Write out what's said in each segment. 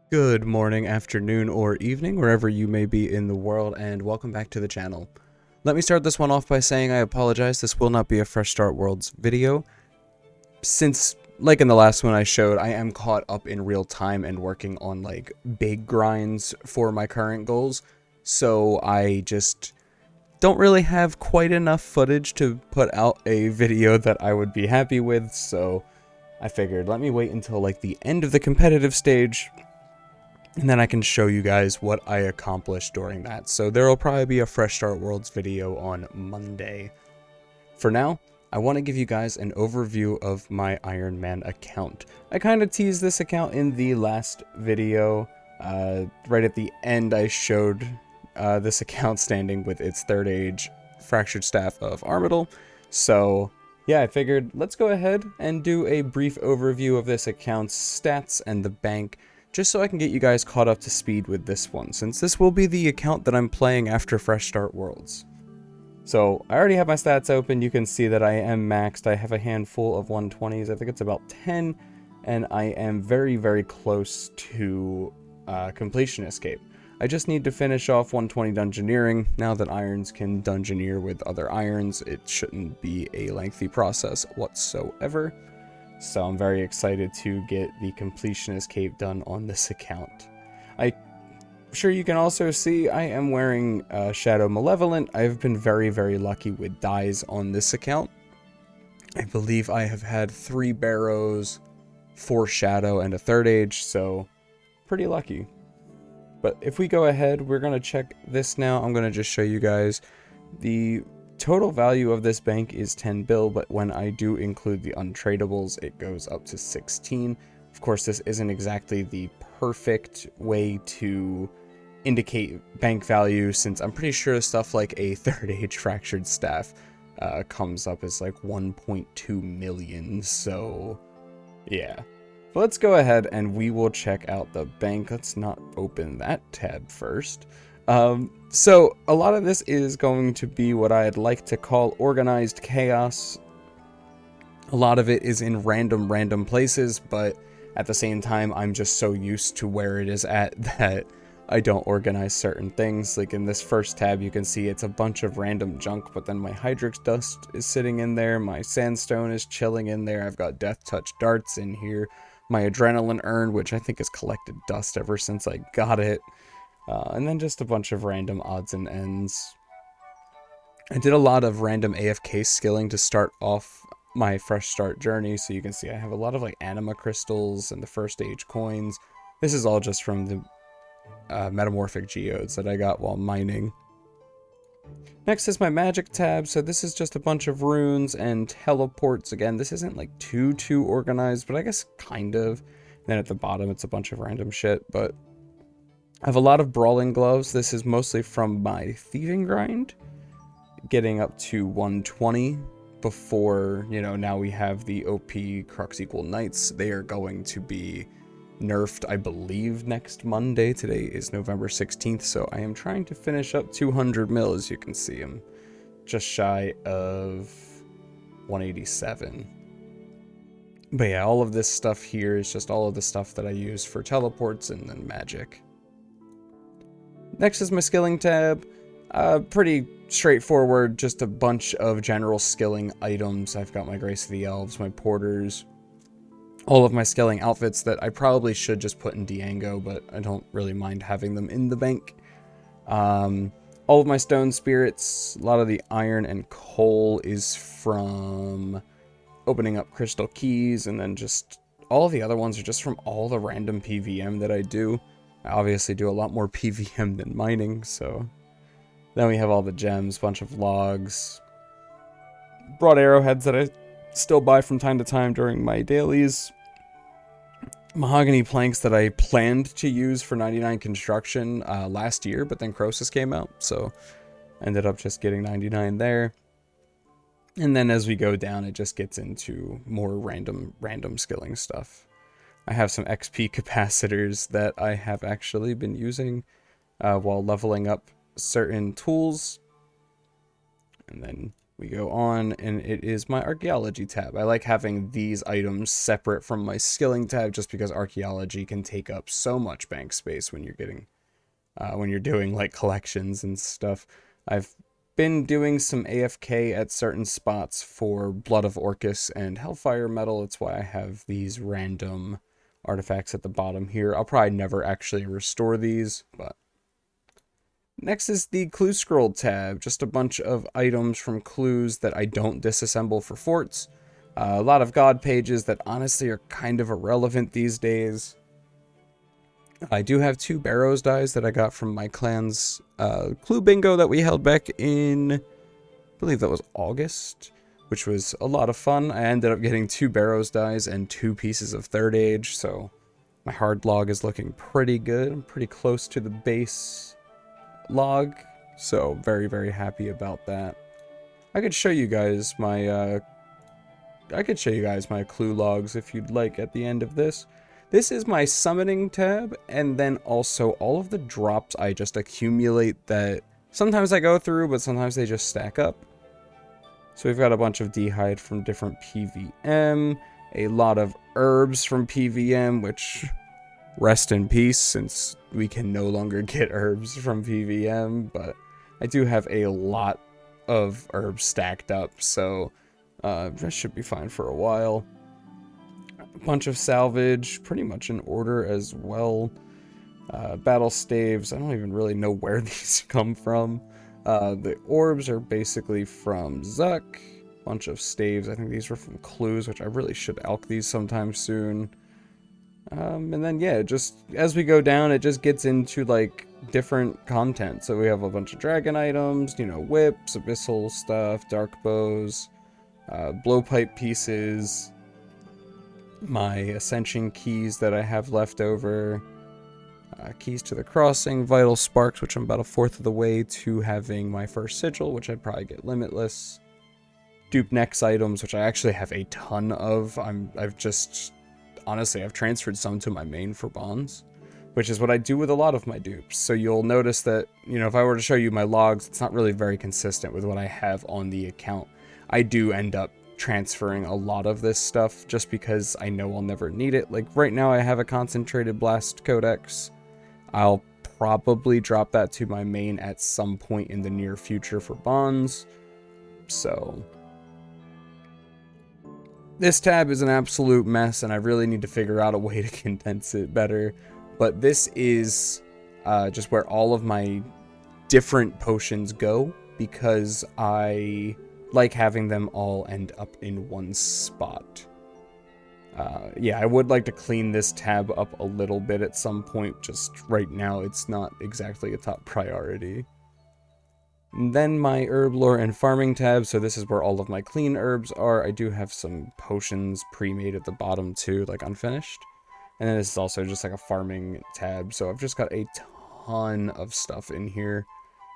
Good morning, afternoon, or evening, wherever you may be in the world, and welcome back to the channel. Let me start this one off by saying I apologize, this will not be a Fresh Start Worlds video. Since, like in the last one I showed, I am caught up in real time and working on, like, big grinds for my current goals, so I just don't really have quite enough footage to put out a video that I would be happy with, so I figured let me wait until, like, the end of the competitive stage, and then I can show you guys what I accomplished during that. So there will probably be a Fresh Start Worlds video on Monday. For now, I want to give you guys an overview of my Ironman account. I kind of teased this account in the last video. Right at the end, I showed this account standing with its third age fractured staff of Armadil. So yeah, I figured let's go ahead and do a brief overview of this account's stats and the bank, just so I can get you guys caught up to speed with this one, since this will be the account that I'm playing after Fresh Start Worlds. So, I already have my stats open. You can see that I am maxed. I have a handful of 120s. I think it's about 10, and I am very, very close to completion escape. I just need to finish off 120 dungeoneering. Now that irons can dungeoneer with other irons, it shouldn't be a lengthy process whatsoever. So I'm very excited to get the completion escape done on this account. I'm sure you can also see I am wearing Shadow Malevolent. I've been very, very lucky with dyes on this account. I believe I have had 3 Barrows, 4 Shadow, and a third age, so pretty lucky. But if we go ahead, we're going to check this now. I'm going to just show you guys the total value of this bank is 10 bill, but when I do include the untradables, it goes up to 16. Of course, this isn't exactly the perfect way to indicate bank value, since I'm pretty sure stuff like a third age fractured staff comes up as like 1.2 million. So yeah. But let's go ahead and we will check out the bank. Let's not open that tab first. So a lot of this is going to be what I'd like to call organized chaos. A lot of it is in random places, but at the same time, I'm just so used to where it is at that I don't organize certain things. Like in this first tab, you can see it's a bunch of random junk, but then my Hydrix dust is sitting in there. My sandstone is chilling in there. I've got Death Touch darts in here. My adrenaline urn, which I think has collected dust ever since I got it. And then just a bunch of random odds and ends. I did a lot of random AFK skilling to start off my fresh start journey, so you can see I have a lot of like anima crystals and the first age coins. This is all just from the metamorphic geodes that I got while mining. Next is my magic tab, so this is just a bunch of runes and teleports. Again, this isn't like too organized, but I guess kind of. And then at the bottom it's a bunch of random shit, but I have a lot of brawling gloves. This is mostly from my thieving grind, getting up to 120 before, you know, now we have the OP Crux Equal Knights. They are going to be nerfed, I believe, next Monday. Today is November 16th, so I am trying to finish up 200 mil. As you can see, I'm just shy of 187. But yeah, all of this stuff here is just all of the stuff that I use for teleports and then magic. Next is my skilling tab. Pretty straightforward, just a bunch of general skilling items. I've got my Grace of the Elves, my Porters, all of my skilling outfits that I probably should just put in Diango, but I don't really mind having them in the bank. All of my Stone Spirits, a lot of the iron and coal is from opening up crystal keys, and then just all the other ones are just from all the random PVM that I do. I obviously do a lot more PVM than mining, so. Then we have all the gems, bunch of logs, broad arrowheads that I still buy from time to time during my dailies, mahogany planks that I planned to use for 99 construction last year, but then Croesus came out, so I ended up just getting 99 there. And then as we go down, it just gets into more random skilling stuff. I have some XP capacitors that I have actually been using while leveling up certain tools. And then We go on, and it is my archaeology tab. I like having these items separate from my skilling tab just because archaeology can take up so much bank space when you're doing like collections and stuff. I've been doing some AFK at certain spots for Blood of Orcus and Hellfire Metal. It's why I have these random artifacts at the bottom here. I'll probably never actually restore these, but next is the Clue Scroll tab, just a bunch of items from clues that I don't disassemble for forts. A lot of god pages that honestly are kind of irrelevant these days. I do have 2 Barrows dies that I got from my clan's clue bingo that we held back in, I believe that was August, which was a lot of fun. I ended up getting 2 Barrows dies and 2 pieces of 3rd Age, so my hard log is looking pretty good. I'm pretty close to the base log, so very, very happy about that. I could show you guys my clue logs if you'd like at the end of this. This is my summoning tab, and then also all of the drops I just accumulate that sometimes I go through, but sometimes they just stack up. So we've got a bunch of D'hide from different PVM, a lot of herbs from PVM, which rest in peace since we can no longer get herbs from PVM, but I do have a lot of herbs stacked up, so that should be fine for a while. A bunch of salvage, pretty much in order as well. Battle staves, I don't even really know where these come from. The orbs are basically from Zuck. Bunch of staves, I think these were from clues, which I really should alch these sometime soon. And then, yeah, just as we go down, it just gets into, like, different content. So we have a bunch of dragon items, you know, whips, abyssal stuff, dark bows, blowpipe pieces, my ascension keys that I have left over, keys to the crossing, vital sparks, which I'm about 1/4 of the way to having my first sigil, which I'd probably get limitless, dupe next items, which I actually have a ton of. Honestly, I've transferred some to my main for bonds, which is what I do with a lot of my dupes. So you'll notice that, you know, if I were to show you my logs, it's not really very consistent with what I have on the account. I do end up transferring a lot of this stuff just because I know I'll never need it. Like right now I have a concentrated blast codex. I'll probably drop that to my main at some point in the near future for bonds. So this tab is an absolute mess, and I really need to figure out a way to condense it better. But this is just where all of my different potions go, because I like having them all end up in one spot. Yeah, I would like to clean this tab up a little bit at some point. Just right now, it's not exactly a top priority. And then my herb lore and farming tab, so this is where all of my clean herbs are. I do have some potions pre-made at the bottom too, like unfinished. And then this is also just like a farming tab, so I've just got a ton of stuff in here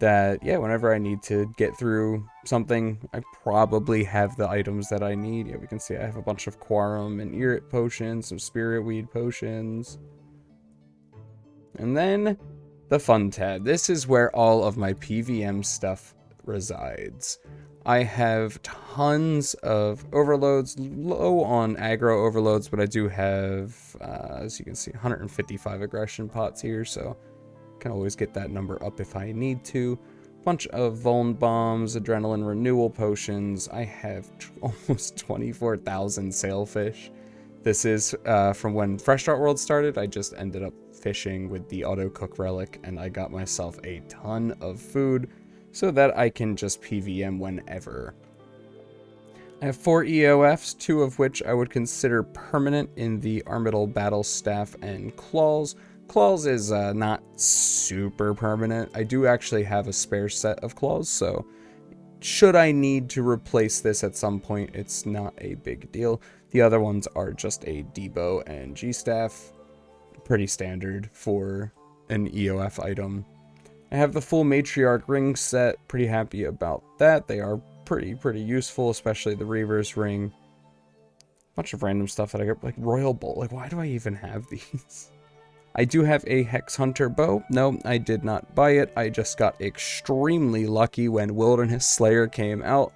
that, yeah, whenever I need to get through something, I probably have the items that I need. Yeah, we can see I have a bunch of Quarum and Irit potions, some Spirit Weed potions. And then the fun tab. This is where all of my PVM stuff resides. I have tons of overloads, low on aggro overloads, but I do have, as you can see, 155 aggression pots here, so can always get that number up if I need to. Bunch of Vuln bombs, adrenaline renewal potions. I have almost 24,000 sailfish. This is from when Fresh Start World started. I just ended up fishing with the auto cook relic, and I got myself a ton of food so that I can just PVM whenever. I have 4 EOFs, 2 of which I would consider permanent in the Armital Battle Staff and Claws. Claws is not super permanent. I do actually have a spare set of claws, so should I need to replace this at some point, it's not a big deal. The other ones are just a Debo and G-Staff. Pretty standard for an EOF item. I have the full Matriarch ring set. Pretty happy about that. They are pretty useful, especially the Reaver's ring. Bunch of random stuff that I got, like Royal Bolt. Like, why do I even have these? I do have a Hex Hunter bow. No, I did not buy it. I just got extremely lucky when Wilderness Slayer came out.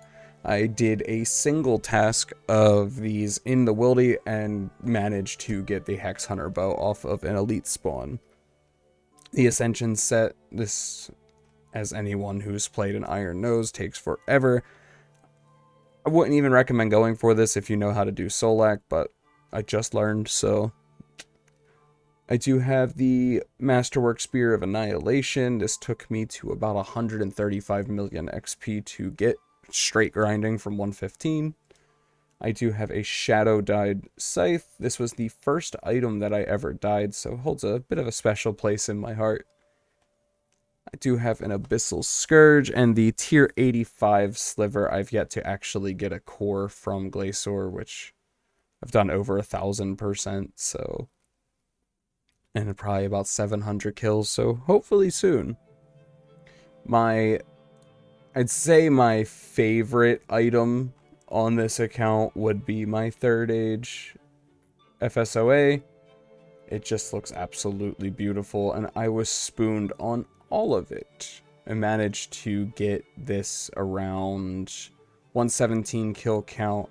I did a single task of these in the wildy and managed to get the Hex Hunter bow off of an elite spawn. The Ascension set, this, as anyone who's played an Iron knows, takes forever. I wouldn't even recommend going for this if you know how to do Solak, but I just learned, so. I do have the Masterwork Spear of Annihilation. This took me to about 135 million XP to get straight grinding from 115. I do have a Shadow Dyed Scythe. This was the first item that I ever dyed, so holds a bit of a special place in my heart. I do have an Abyssal Scourge, and the tier 85 Sliver. I've yet to actually get a core from Glacier, which I've done over 1,000%, so... and probably about 700 kills, so hopefully soon. I'd say my favorite item on this account would be my 3rd Age FSOA. It just looks absolutely beautiful, and I was spooned on all of it. I managed to get this around 117 kill count,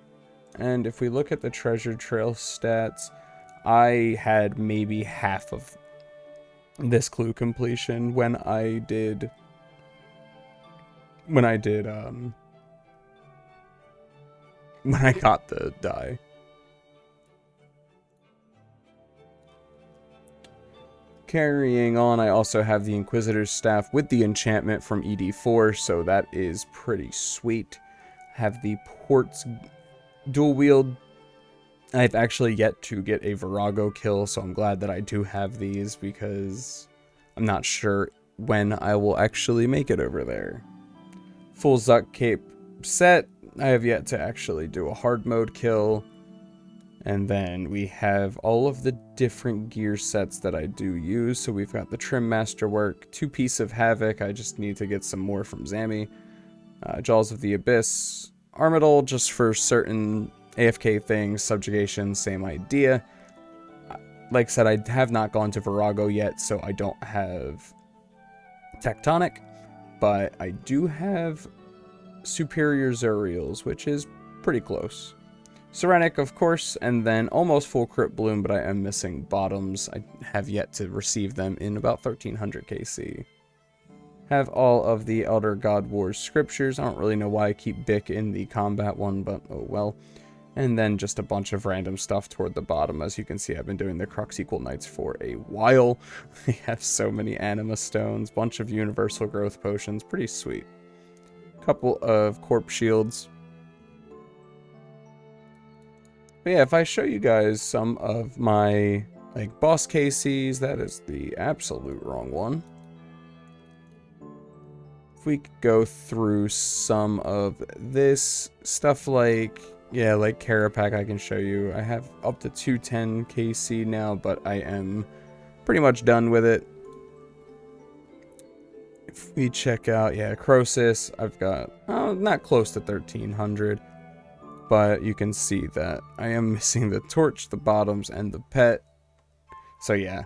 and if we look at the treasure trail stats, I had maybe half of this clue completion when I got the die. Carrying on, I also have the Inquisitor's Staff with the enchantment from ED4, so that is pretty sweet. Have the Port's dual wield. I've actually yet to get a Virago kill, so I'm glad that I do have these because I'm not sure when I will actually make it over there. Full Zuck Cape set. I have yet to actually do a hard mode kill. And then we have all of the different gear sets that I do use. So we've got the Trim Masterwork, 2-piece of Havoc. I just need to get some more from Zammy. Jaws of the Abyss. Armadil just for certain AFK things. Subjugation, same idea. Like I said, I have not gone to Virago yet, so I don't have Tectonic. But I do have Superior Zuriels, which is pretty close. Serenic, of course, and then almost full Crypt Bloom, but I am missing bottoms. I have yet to receive them in about 1300 KC. Have all of the Elder God Wars scriptures. I don't really know why I keep Bick in the combat one, but oh well. And then just a bunch of random stuff toward the bottom. As you can see, I've been doing the Crux Equal Knights for a while. I have so many Anima Stones, bunch of Universal Growth Potions, pretty sweet. Couple of Corpse Shields. But yeah, if I show you guys some of my boss KCs, that is the absolute wrong one. If we could go through some of this stuff like Carapac, I can show you. I have up to 210 KC now, but I am pretty much done with it. If we check out, Crosis, I've got not close to 1300. But you can see that I am missing the torch, the bottoms, and the pet. So yeah,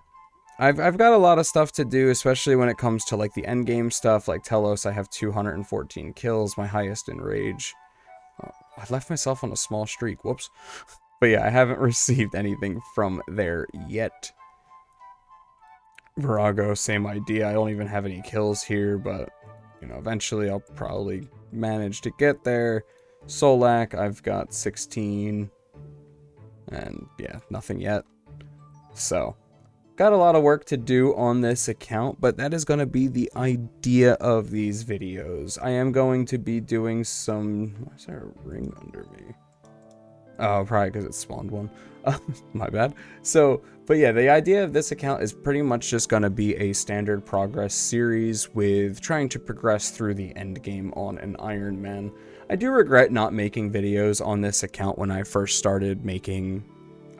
I've got a lot of stuff to do, especially when it comes to like the end game stuff. Like Telos, I have 214 kills, my highest in rage. Oh, I left myself on a small streak. Whoops. But yeah, I haven't received anything from there yet. Virago, same idea. I don't even have any kills here, but you know, eventually I'll probably manage to get there. Solak, I've got 16, and yeah, nothing yet. So, got a lot of work to do on this account, but that is going to be the idea of these videos. I am going to be doing some... Why is there a ring under me? Oh, probably because it spawned one. My bad. So, but yeah, the idea of this account is pretty much just going to be a standard progress series with trying to progress through the end game on an Ironman. I do regret not making videos on this account when I first started making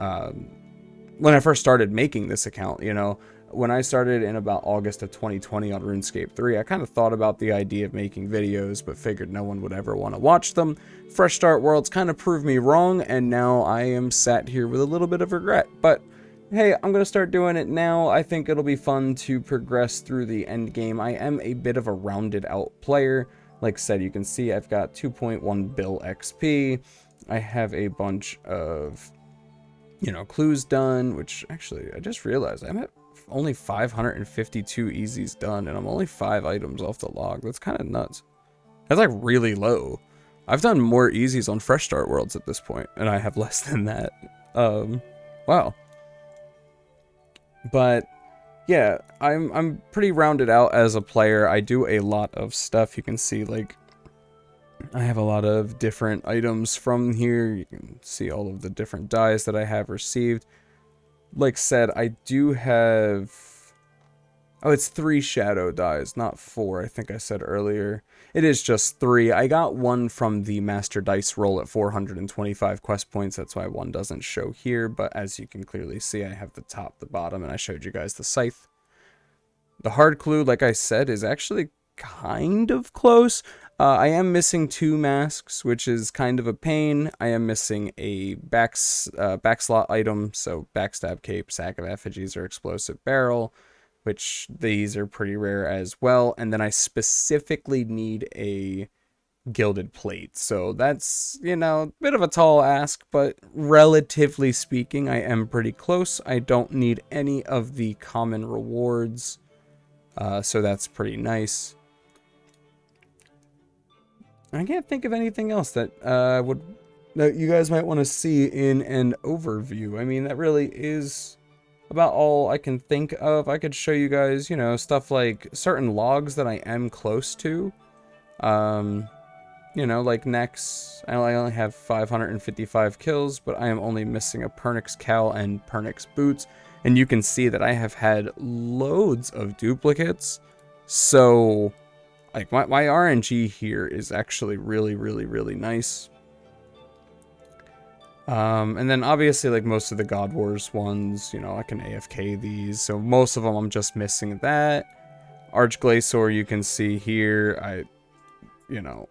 this account, you know. When I started in about August of 2020 on RuneScape 3, I kind of thought about the idea of making videos, but figured no one would ever want to watch them. Fresh Start Worlds kind of proved me wrong, and now I am sat here with a little bit of regret. But hey, I'm going to start doing it now. I think it'll be fun to progress through the end game. I am a bit of a rounded out player. Like I said, you can see I've got 2.1 bill XP. I have a bunch of, you know, clues done, which actually I just realized I'm at only 552 easies done, and I'm only 5 items off the log. That's kind of nuts. That's like really low. I've done more easies on Fresh Start Worlds at this point, and I have less than that. Wow. But yeah, I'm pretty rounded out as a player. I do a lot of stuff. You can see, like, I have a lot of different items from here. You can see all of the different dyes that I have received. Like said, I do have... Oh, it's 3 shadow dyes, not 4, I think I said earlier. It is just 3. I got one from the master dice roll at 425 quest points. That's why one doesn't show here. But as you can clearly see, I have the top, the bottom, and I showed you guys the scythe. The hard clue, like I said, is actually kind of close. I am missing 2 masks, which is kind of a pain. I am missing a backslot item, so backstab cape, sack of effigies, or explosive barrel, which these are pretty rare as well. And then I specifically need a gilded plate. So that's, you know, a bit of a tall ask, but relatively speaking, I am pretty close. I don't need any of the common rewards, so that's pretty nice. I can't think of anything else that that you guys might want to see in an overview. I mean, that really is about all I can think of. I could show you guys, you know, stuff like certain logs that I am close to. You know, like Nex, I only have 555 kills, but I am only missing a Pernix cowl and Pernix boots. And you can see that I have had loads of duplicates. So, like, my RNG here is actually really, really, really nice. And then obviously, like, most of the God Wars ones, you know, I can AFK these. So most of them, I'm just missing that. Archglacior, you can see here, you know,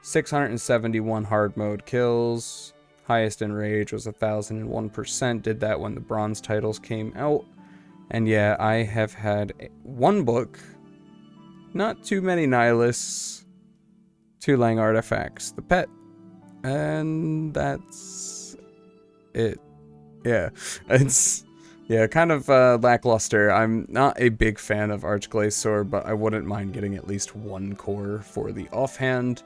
671 hard mode kills. Highest in rage was 1001%. Did that when the bronze titles came out. And yeah, I have had 1 book, not too many nihilists, 2 Lang artifacts, the pet, and that's it. Yeah, it's, yeah, kind of lackluster. I'm not a big fan of Archglacior, but I wouldn't mind getting at least 1 core for the offhand.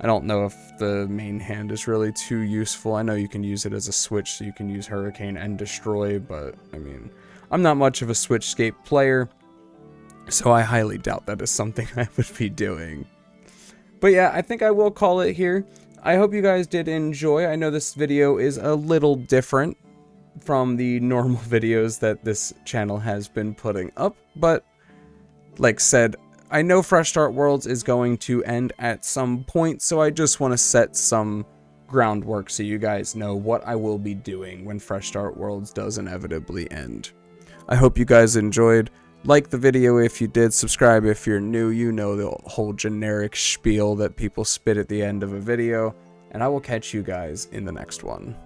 I don't know if the main hand is really too useful. I know you can use it as a switch, so you can use Hurricane and Destroy, but, I mean, I'm not much of a switchscape player, so I highly doubt that is something I would be doing. But yeah, I think I will call it here. I hope you guys did enjoy. I know this video is a little different from the normal videos that this channel has been putting up, but like said, I know Fresh Start Worlds is going to end at some point, so I just want to set some groundwork so you guys know what I will be doing when Fresh Start Worlds does inevitably end. I hope you guys enjoyed. Like the video if you did, subscribe if you're new. You know the whole generic spiel that people spit at the end of a video, and I will catch you guys in the next one.